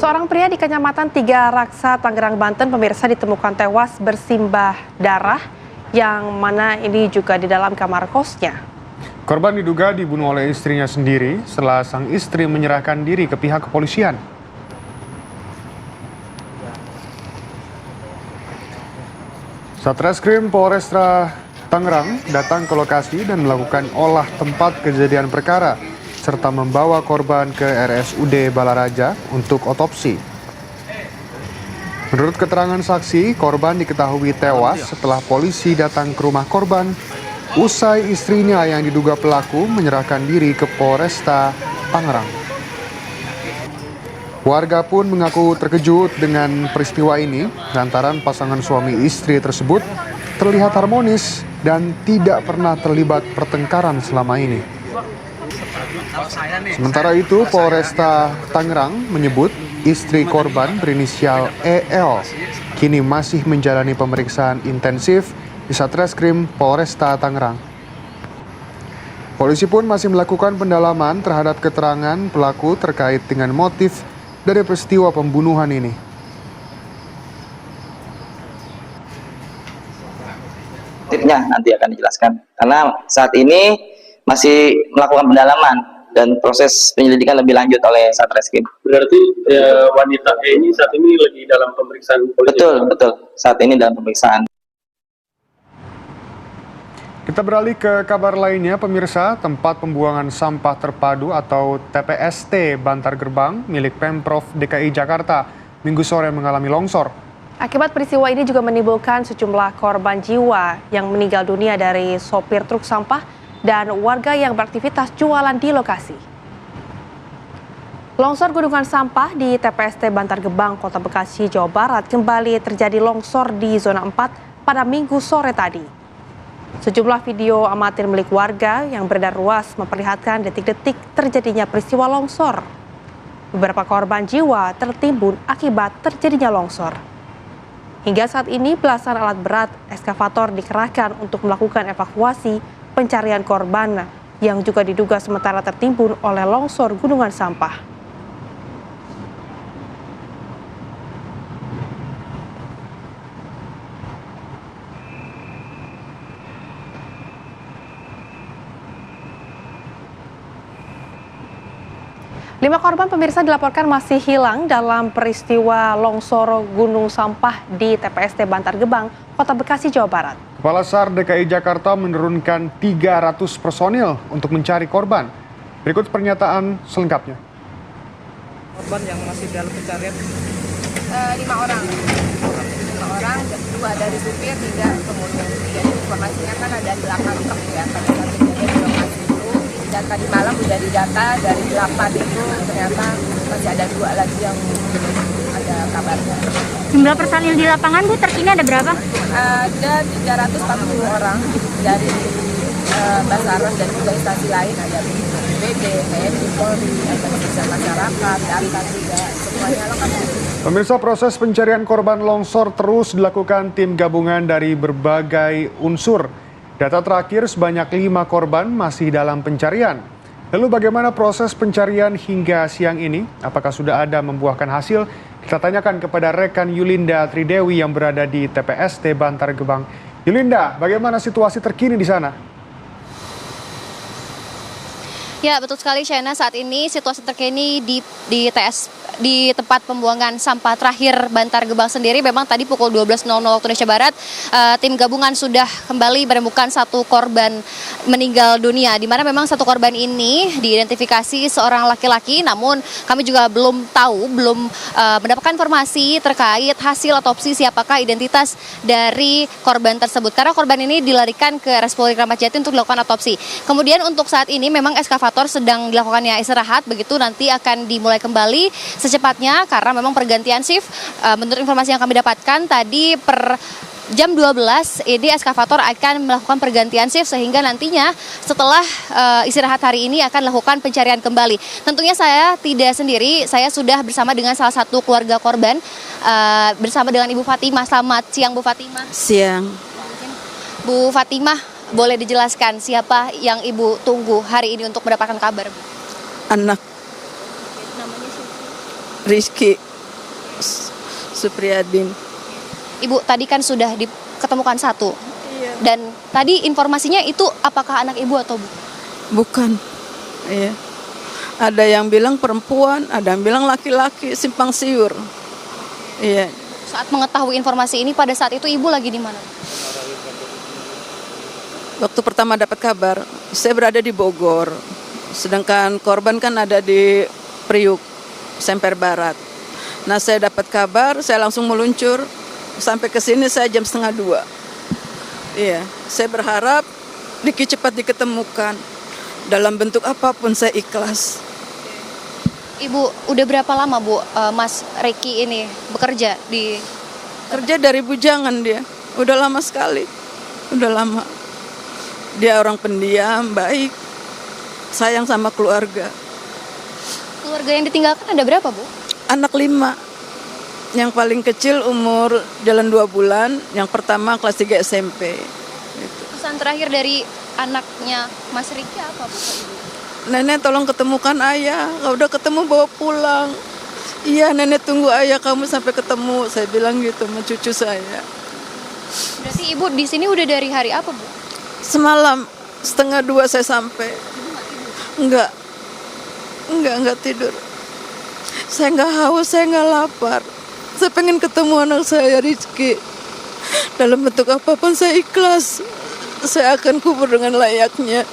Seorang pria di Kecamatan Tiga Raksa, Tangerang, Banten, pemirsa ditemukan tewas bersimbah darah yang mana ini juga di dalam kamar kosnya. Korban diduga dibunuh oleh istrinya sendiri setelah sang istri menyerahkan diri ke pihak kepolisian. Satreskrim Polresta Tangerang datang ke lokasi dan melakukan olah tempat kejadian perkara serta membawa korban ke RSUD Balaraja untuk otopsi. Menurut keterangan saksi, korban diketahui tewas setelah polisi datang ke rumah korban usai istrinya yang diduga pelaku menyerahkan diri ke Polresta Tangerang. Warga pun mengaku terkejut dengan peristiwa ini lantaran pasangan suami istri tersebut terlihat harmonis dan tidak pernah terlibat pertengkaran selama ini. Sementara itu, Polresta Tangerang menyebut istri korban berinisial EL kini masih menjalani pemeriksaan intensif di Satreskrim Polresta Tangerang. Polisi pun masih melakukan pendalaman terhadap keterangan pelaku terkait dengan motif dari peristiwa pembunuhan ini. Motifnya nanti akan dijelaskan karena saat ini masih melakukan pendalaman dan proses penyelidikan lebih lanjut oleh Satreskrim. Berarti wanita E ini saat ini lagi dalam pemeriksaan polisi? Betul. Saat ini dalam pemeriksaan. Kita beralih ke kabar lainnya, pemirsa. Tempat pembuangan sampah terpadu atau TPST Bantar Gebang milik Pemprov DKI Jakarta Minggu sore mengalami longsor. Akibat peristiwa ini juga menimbulkan sejumlah korban jiwa yang meninggal dunia dari sopir truk sampah dan warga yang beraktivitas jualan di lokasi. Longsor gunungan sampah di TPST Bantar Gebang, Kota Bekasi, Jawa Barat kembali terjadi longsor di zona 4 pada Minggu sore tadi. Sejumlah video amatir milik warga yang beredar luas memperlihatkan detik-detik terjadinya peristiwa longsor. Beberapa korban jiwa tertimbun akibat terjadinya longsor. Hingga saat ini belasan alat berat eskavator dikerahkan untuk melakukan evakuasi pencarian korban yang juga diduga sementara tertimbun oleh longsor gunungan sampah. Lima korban pemirsa dilaporkan masih hilang dalam peristiwa longsor gunung sampah di TPST Bantar Gebang, Kota Bekasi, Jawa Barat. Kepala SAR DKI Jakarta menurunkan 300 personil untuk mencari korban. Berikut pernyataan selengkapnya. Korban yang masih dalam pencarian? 5 orang. 5 orang, 2 dari supir, 3 kemudian. Jadi informasinya kan ada 8 truk ya, pada saat kejadian lokasi itu. Dan tadi malam sudah didata dari 8 itu ternyata masih ada 2 lagi yang ada kabarnya. Jumlah personil di lapangan Bu terkini ada berapa? Ada 340 orang dari Basarnas dan juga instansi lain, ada BPBD, TNI, Polri, ada kepolisian masyarakat, data juga, semuanya lengkap. Pemirsa, proses pencarian korban longsor terus dilakukan tim gabungan dari berbagai unsur. Data terakhir sebanyak 5 korban masih dalam pencarian. Lalu bagaimana proses pencarian hingga siang ini? Apakah sudah ada membuahkan hasil? Kita tanyakan kepada rekan Yulinda Tridewi yang berada di TPST Bantar Gebang. Yulinda, bagaimana situasi terkini di sana? Ya, betul sekali Shaina, saat ini situasi terkini di tempat pembuangan sampah terakhir Bantar Gebang sendiri memang tadi pukul 12.00 waktu Indonesia Barat tim gabungan sudah kembali menemukan 1 korban meninggal dunia, di mana memang 1 korban ini diidentifikasi seorang laki-laki, namun kami juga belum mendapatkan informasi terkait hasil otopsi siapakah identitas dari korban tersebut, karena korban ini dilarikan ke RS Polri Kramat Jati untuk dilakukan otopsi. Kemudian untuk saat ini memang eskavator sedang dilakukannya istirahat, begitu nanti akan dimulai kembali secepatnya karena memang pergantian shift. Menurut informasi yang kami dapatkan tadi per jam 12 ini eskavator akan melakukan pergantian shift sehingga nantinya setelah istirahat hari ini akan melakukan pencarian kembali. Tentunya saya tidak sendiri, saya sudah bersama dengan salah satu keluarga korban bersama dengan Ibu Fatimah. Selamat siang Bu Fatimah. Siang. Bu Fatimah, boleh dijelaskan siapa yang Ibu tunggu hari ini untuk mendapatkan kabar? Anak. Namanya siapa? Rizky. Supriyadin. Ibu, tadi kan sudah diketemukan satu. Iya. Dan tadi informasinya itu apakah anak ibu atau bukan? Bukan. Iya. Ada yang bilang perempuan, ada yang bilang laki-laki, simpang siur. Iya. Saat mengetahui informasi ini pada saat itu ibu lagi di mana? Waktu pertama dapat kabar, saya berada di Bogor. Sedangkan korban kan ada di Priuk, Semper Barat. Nah, saya dapat kabar, saya langsung meluncur. Sampai ke sini saya jam 1:30. Iya, saya berharap Diki cepat diketemukan. Dalam bentuk apapun saya ikhlas. Ibu, udah berapa lama Bu Mas Riki ini bekerja di... Kerja dari bujangan dia, udah lama sekali, udah lama. Dia orang pendiam, baik, sayang sama keluarga. Keluarga yang ditinggalkan ada berapa Bu? Anak 5, yang paling kecil umur jalan 2 bulan, yang pertama kelas 3 SMP. Gitu. Pesan terakhir dari anaknya Mas Riki apa Bu? Nenek tolong ketemukan ayah, kalau udah ketemu bawa pulang. Iya, nenek tunggu ayah kamu sampai ketemu, saya bilang gitu sama cucu saya. Berarti ibu di sini udah dari hari apa Bu? Semalam 1:30 saya sampai. Enggak tidur. Saya nggak haus, saya nggak lapar. Saya pengen ketemu anak saya Rizky. Dalam bentuk apapun saya ikhlas. Saya akan kubur dengan layaknya.